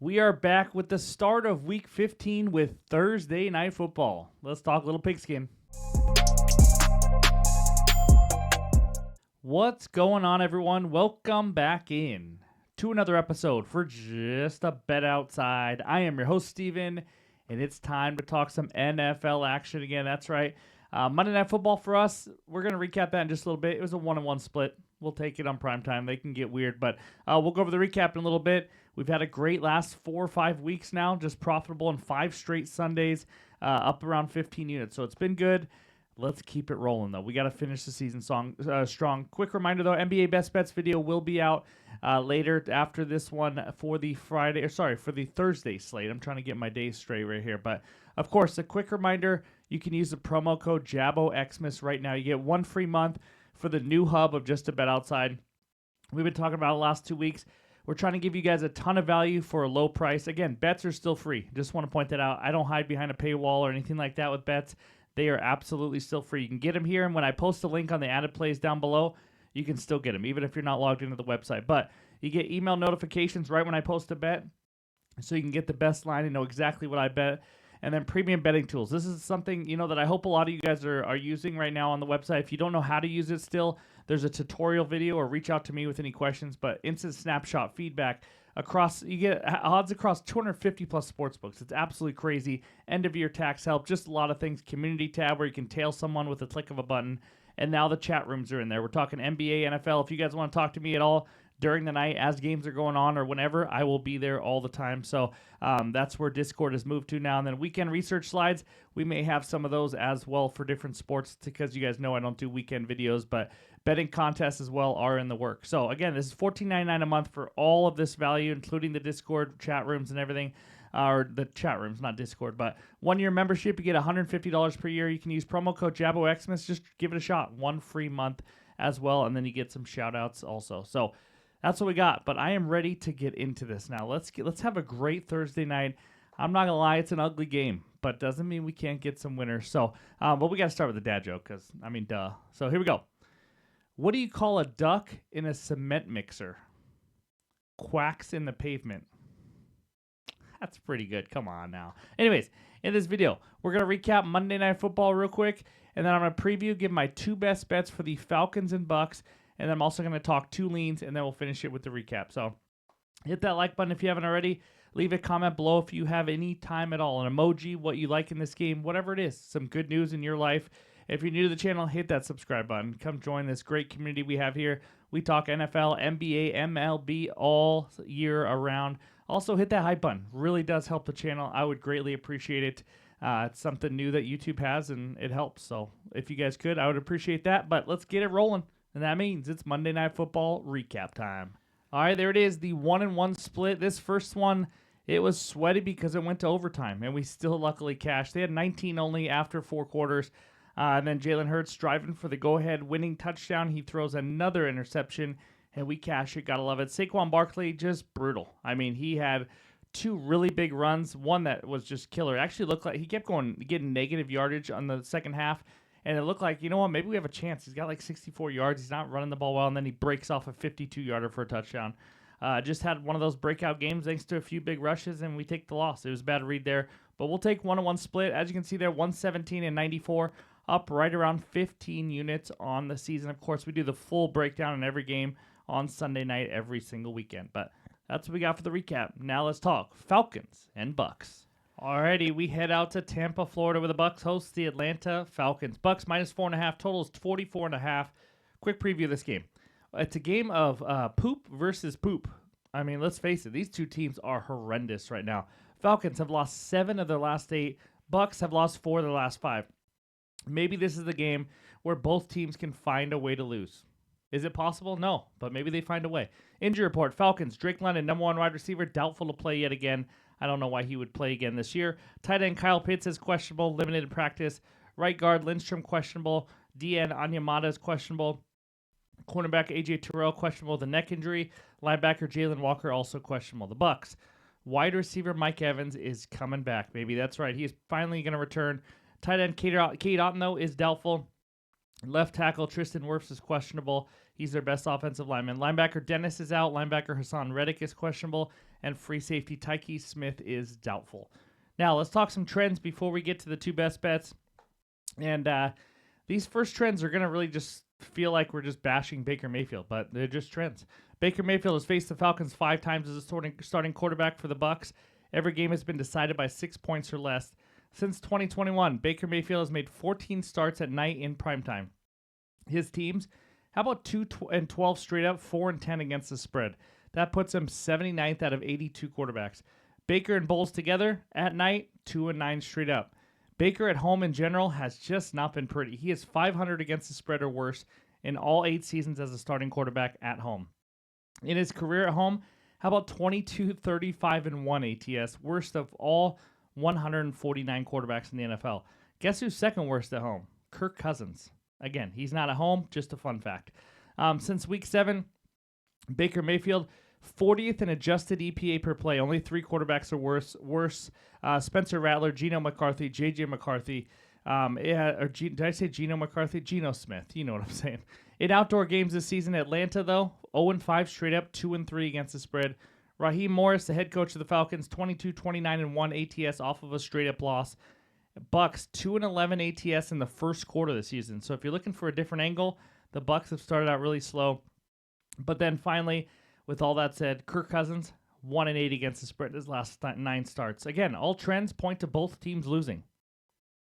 We are back with the start of Week 15 with Thursday Night Football. Let's talk Little Pigskin. What's going on, everyone? Welcome back in to another episode for Just a Bet Outside. I am your host, Steven, and it's time to talk some NFL action again. That's right. Monday Night Football for us, we're going to recap that in just a little bit. It was a 1-1 split. We'll take it on primetime. They can get weird, but we'll go over the recap in a little bit. We've had a great last 4 or 5 weeks now, just profitable in 5 straight Sundays, up around 15 units. So it's been good. Let's keep it rolling, though. We got to finish the season strong. Quick reminder, though, NBA Best Bets video will be out later after this one for the for the Thursday slate. I'm trying to get my days straight right here. But, of course, a quick reminder, you can use the promo code JABOXmas right now. You get 1 free month for the new hub of Just a Bet Outside. We've been talking about it the last 2 weeks. We're trying to give you guys a ton of value for a low price. Again, bets are still free. Just want to point that out. I don't hide behind a paywall or anything like that with bets. They are absolutely still free. You can get them here, and when I post a link on the added plays down below, you can still get them, even if you're not logged into the website. But you get email notifications right when I post a bet, so you can get the best line and know exactly what I bet. And then premium betting tools. This is something, that I hope a lot of you guys are using right now on the website. If you don't know how to use it still, there's a tutorial video, or reach out to me with any questions. But instant snapshot feedback you get odds across 250 plus sports books. It's absolutely crazy. End of year tax help, just a lot of things. Community tab where you can tail someone with a click of a button. And now the chat rooms are in there. We're talking NBA, NFL. If you guys want to talk to me at all during the night as games are going on or whenever, I will be there all the time. So that's where Discord has moved to now. And then weekend research slides, we may have some of those as well for different sports, because you guys know I don't do weekend videos, but betting contests as well are in the work. So again, this is $14.99 a month for all of this value, including the Discord chat rooms and everything. Or the chat rooms, not Discord, but 1-year membership, you get $150 per year. You can use promo code JABOXmas. Just give it a shot. 1 free month as well, and then you get some shout outs also. So that's what we got, but I am ready to get into this now. Let's have a great Thursday night. I'm not going to lie, it's an ugly game, but doesn't mean we can't get some winners. So, but we got to start with the dad joke, because, duh. So here we go. What do you call a duck in a cement mixer? Quacks in the pavement. That's pretty good. Come on now. Anyways, in this video, we're going to recap Monday Night Football real quick, and then I'm going to preview, give my 2 best bets for the Falcons and Bucks, and then I'm also going to talk 2 leans, and then we'll finish it with the recap. So hit that like button if you haven't already. Leave a comment below if you have any time at all, an emoji, what you like in this game, whatever it is, some good news in your life. If you're new to the channel, hit that subscribe button. Come join this great community we have here. We talk NFL, NBA, MLB all year around. Also, hit that hype button. Really does help the channel. I would greatly appreciate it. It's something new that YouTube has, and it helps. So if you guys could, I would appreciate that. But let's get it rolling. And that means it's Monday Night Football recap time. All right, there it is, the 1-1 split. This first one, it was sweaty because it went to overtime, and we still luckily cashed. They had 19 only after 4 quarters. And then Jalen Hurts driving for the go-ahead winning touchdown. He throws another interception, and we cash it. Gotta love it. Saquon Barkley, just brutal. He had 2 really big runs. One that was just killer. It actually looked like he kept getting negative yardage on the second half. And it looked like, maybe we have a chance. He's got like 64 yards. He's not running the ball well. And then he breaks off a 52-yarder for a touchdown. Just had one of those breakout games thanks to a few big rushes, and we take the loss. It was a bad read there. But we'll take 1-1 split. As you can see there, 117 and 94. Up right around 15 units on the season. Of course, we do the full breakdown in every game on Sunday night every single weekend. But that's what we got for the recap. Now let's talk Falcons and Bucks. Alrighty, we head out to Tampa, Florida, where the Bucks host the Atlanta Falcons. Bucks minus 4.5, total is 44.5. Quick preview of this game. It's a game of poop versus poop. Let's face it, these 2 teams are horrendous right now. Falcons have lost 7 of their last 8. Bucks have lost 4 of their last 5. Maybe this is the game where both teams can find a way to lose. Is it possible? No, but maybe they find a way. Injury report, Falcons, Drake London, number 1 wide receiver, doubtful to play yet again. I don't know why he would play again this year. Tight end Kyle Pitts is questionable, limited in practice. Right guard Lindstrom questionable. DN Anyamata is questionable. Cornerback A.J. Terrell questionable with a neck injury. Linebacker Jalen Walker also questionable. The Bucks. Wide receiver Mike Evans is coming back, baby. That's right. He is finally going to return. Tight end Cade Otton, though, is doubtful. Left tackle Tristan Wirfs is questionable. He's their best offensive lineman. Linebacker Dennis is out. Linebacker Hassan Reddick is questionable. and free safety Tyke Smith is doubtful. Now, let's talk some trends before we get to the two best bets. And these first trends are going to really just feel like we're just bashing Baker Mayfield, but they're just trends. Baker Mayfield has faced the Falcons 5 times as a starting quarterback for the Bucs. Every game has been decided by 6 points or less. Since 2021, Baker Mayfield has made 14 starts at night in primetime. His teams, how about 2-12 straight up, 4-10 against the spread? That puts him 79th out of 82 quarterbacks. Baker and Bowles together at night, 2-9 straight up. Baker at home in general has just not been pretty. He is 500 against the spread or worse in all 8 seasons as a starting quarterback at home. In his career at home, how about 22-35-1 ATS, worst of all 149 quarterbacks in the NFL. Guess who's second worst at home? Kirk Cousins. Again, he's not at home, just a fun fact. Since week 7, Baker Mayfield, 40th in adjusted EPA per play. Only 3 quarterbacks are worse. Spencer Rattler, Geno McCarthy, J.J. McCarthy. Did I say Geno McCarthy? Geno Smith. You know what I'm saying. In outdoor games this season, Atlanta, though, 0-5 straight up, 2-3 against the spread. Raheem Morris, the head coach of the Falcons, 22-29-1 ATS off of a straight-up loss. Bucks, 2-11 ATS in the first quarter of the season. So if you're looking for a different angle, the Bucks have started out really slow. But then finally, with all that said, Kirk Cousins, 1-8 against the spread in his last 9 starts. Again, all trends point to both teams losing.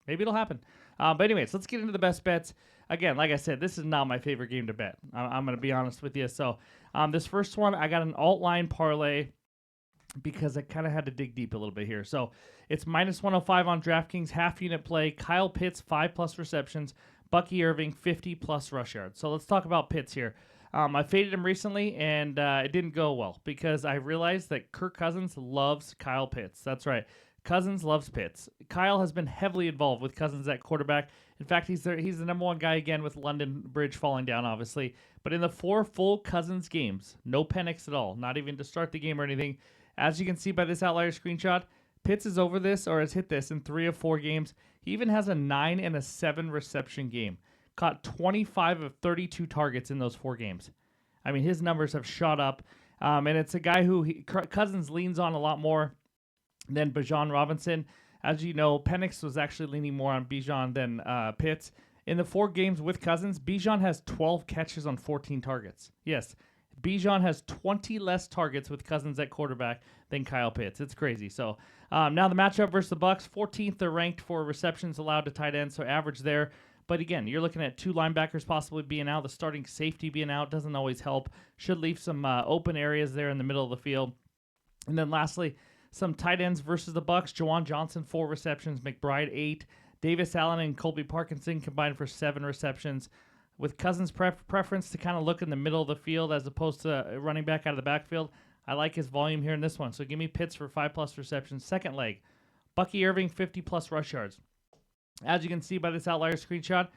Maybe it'll happen. But anyways, let's get into the best bets. Again, like I said, this is not my favorite game to bet. I'm going to be honest with you. So this first one, I got an alt line parlay because I kind of had to dig deep a little bit here. So it's minus 105 on DraftKings, half unit play. Kyle Pitts, 5+ receptions. Bucky Irving, 50+ rush yards. So let's talk about Pitts here. I faded him recently, and it didn't go well because I realized that Kirk Cousins loves Kyle Pitts. That's right. Cousins loves Pitts. Kyle has been heavily involved with Cousins at quarterback. In fact, he's the number 1 guy again with London Bridge falling down, obviously. But in the 4 full Cousins games, no Penix at all, not even to start the game or anything. As you can see by this outlier screenshot, Pitts is over this or has hit this in 3 of 4 games. He even has a 9 and a 7 reception game. Caught 25 of 32 targets in those 4 games. I mean, his numbers have shot up. And it's a guy who Cousins leans on a lot more than Bijan Robinson. As you know, Penix was actually leaning more on Bijan than Pitts. In the 4 games with Cousins, Bijan has 12 catches on 14 targets. Yes, Bijan has 20 less targets with Cousins at quarterback than Kyle Pitts. It's crazy. So now the matchup versus the Bucs. 14th, they're ranked for receptions allowed to tight ends, so average there. But again, you're looking at 2 linebackers possibly being out. The starting safety being out doesn't always help. Should leave some open areas there in the middle of the field. And then lastly, some tight ends versus the Bucs. Juwan Johnson, 4 receptions. McBride, 8. Davis Allen and Colby Parkinson combined for 7 receptions. With Cousins' preference to kind of look in the middle of the field as opposed to running back out of the backfield, I like his volume here in this one. So give me Pitts for 5+ receptions. Second leg, Bucky Irving, 50+ rush yards. As you can see by this outlier screenshot,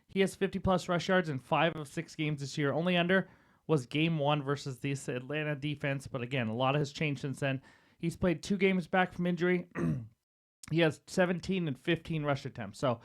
he has 50+ rush yards in 5 of 6 games this year. Only under was game 1 versus this Atlanta defense. But again, a lot has changed since then. He's played 2 games back from injury. He has 17 and 15 rush attempts. So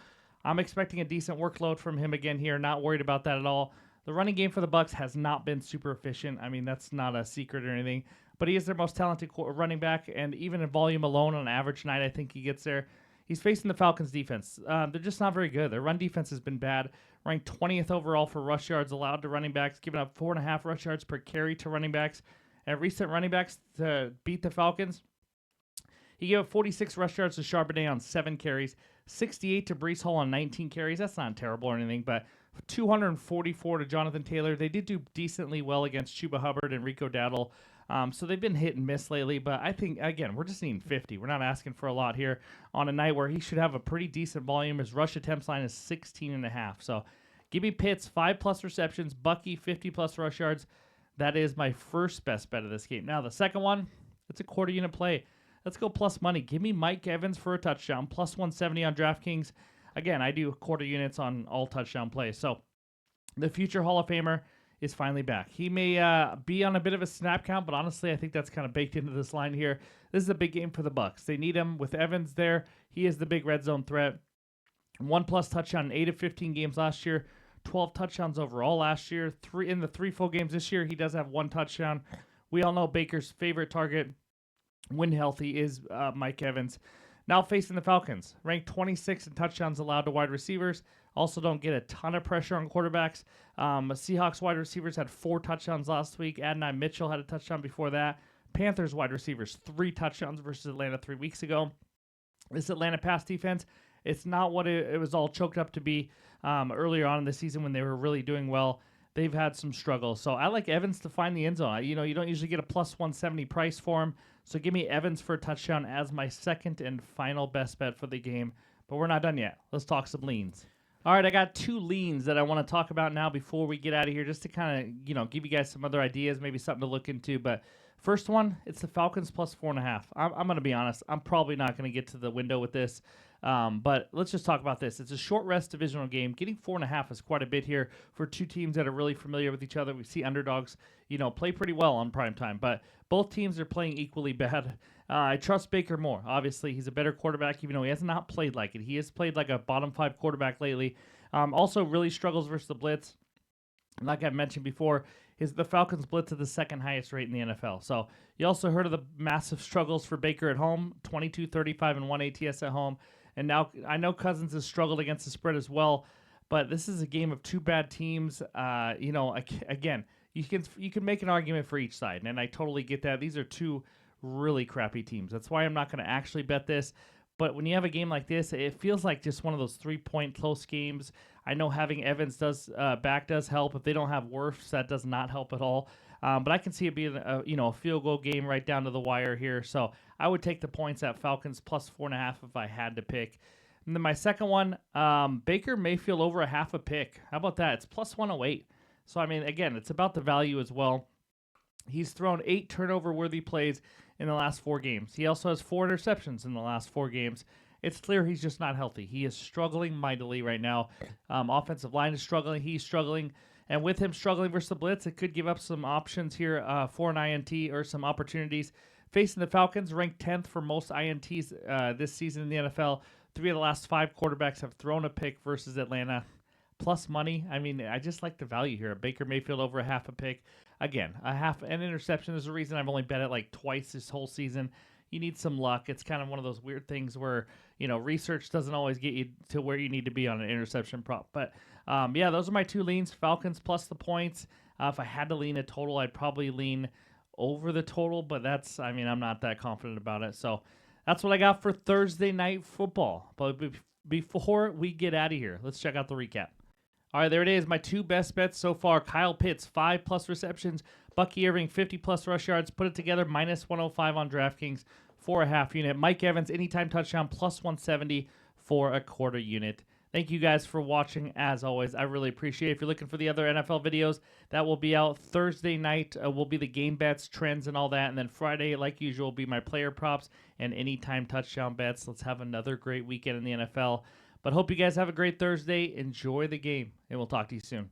I'm expecting a decent workload from him again here. Not worried about that at all. The running game for the Bucs has not been super efficient. I mean, that's not a secret or anything. But he is their most talented running back. And even in volume alone on an average night, I think he gets there. He's facing the Falcons defense. They're just not very good. Their run defense has been bad. Ranked 20th overall for rush yards allowed to running backs, giving up 4.5 rush yards per carry to running backs. And recent running backs to beat the Falcons, he gave up 46 rush yards to Charbonnet on 7 carries, 68 to Breece Hall on 19 carries. That's not terrible or anything, but 244 to Jonathan Taylor. They did do decently well against Chuba Hubbard and Rico Dowdle. So they've been hit and miss lately, but I think, again, we're just needing 50. We're not asking for a lot here on a night where he should have a pretty decent volume. His rush attempts line is 16.5. So give me Pitts, 5+ receptions, Bucky, 50+ rush yards. That is my first best bet of this game. Now, the second one, it's a quarter unit play. Let's go plus money. Give me Mike Evans for a touchdown, plus 170 on DraftKings. Again, I do quarter units on all touchdown plays. So the future Hall of Famer is finally back. He may be on a bit of a snap count, but honestly, I think that's kind of baked into this line here. This is a big game for the Bucs. They need him with Evans there. He is the big red zone threat. 1+ touchdown in 8 of 15 games last year. 12 touchdowns overall last year. In the 3 full games this year, he does have 1 touchdown. We all know Baker's favorite target when healthy, is Mike Evans. Now facing the Falcons, ranked 26 in touchdowns allowed to wide receivers. Also don't get a ton of pressure on quarterbacks. Seahawks wide receivers had 4 touchdowns last week. Adonai Mitchell had a touchdown before that. Panthers wide receivers, 3 touchdowns versus Atlanta 3 weeks ago. This Atlanta pass defense, it's not what it was all choked up to be earlier on in the season when they were really doing well. They've had some struggles. So I like Evans to find the end zone. You don't usually get a plus 170 price for him. So give me Evans for a touchdown as my second and final best bet for the game. But we're not done yet. Let's talk some leans. All right, I got 2 leans that I want to talk about now before we get out of here, just to kind of, give you guys some other ideas, maybe something to look into. But first one, it's the Falcons plus 4.5. I'm going to be honest. I'm probably not going to get to the window with this. But let's just talk about this. It's a short rest divisional game. Getting 4.5 is quite a bit here for 2 teams that are really familiar with each other. We see underdogs, play pretty well on primetime, but both teams are playing equally bad. I trust Baker more. Obviously, he's a better quarterback, even though he has not played like it. He has played like a bottom 5 quarterback lately. Also really struggles versus the blitz. Like I mentioned before, the Falcons blitz at the second highest rate in the NFL. So you also heard of the massive struggles for Baker at home, 22, 35, and 1 ATS at home. And now I know Cousins has struggled against the spread as well, but this is a game of 2 bad teams. Again, you can make an argument for each side, and I totally get that. These are 2 really crappy teams. That's why I'm not going to actually bet this. But when you have a game like this, it feels like just one of those 3-point close games. I know having Evans does help. If they don't have Wirfs, that does not help at all. But I can see it being a field goal game right down to the wire here. So I would take the points at Falcons plus 4.5 if I had to pick. And then my second one, Baker Mayfield over a half a pick. How about that? It's plus 108. So I mean, again, it's about the value as well. He's thrown 8 turnover-worthy plays in the last 4 games. He also has 4 interceptions in the last 4 games. It's clear he's just not healthy. He is struggling mightily right now. Offensive line is struggling. He's struggling. And with him struggling versus the blitz, it could give up some options here for an INT or some opportunities. Facing the Falcons, ranked 10th for most INTs this season in the NFL. 3 of the last 5 quarterbacks have thrown a pick versus Atlanta. Plus money. I mean, I just like the value here. Baker Mayfield over a half a pick. Again, an interception is the reason I've only bet it like twice this whole season. You need some luck. It's kind of one of those weird things where, research doesn't always get you to where you need to be on an interception prop. But, those are my 2 leans. Falcons plus the points. If I had to lean a total, I'd probably lean over the total. But I'm not that confident about it. So that's what I got for Thursday Night Football. But before we get out of here, let's check out the recap. All right, there it is. My 2 best bets so far. Kyle Pitts, 5+ receptions. Bucky Irving, 50+ rush yards. Put it together, minus 105 on DraftKings for a half unit. Mike Evans, anytime touchdown, plus 170 for a quarter unit. Thank you guys for watching, as always. I really appreciate it. If you're looking for the other NFL videos, that will be out Thursday night. Will be the game bets, trends, and all that. And then Friday, like usual, will be my player props and anytime touchdown bets. Let's have another great weekend in the NFL. But hope you guys have a great Thursday. Enjoy the game, and we'll talk to you soon.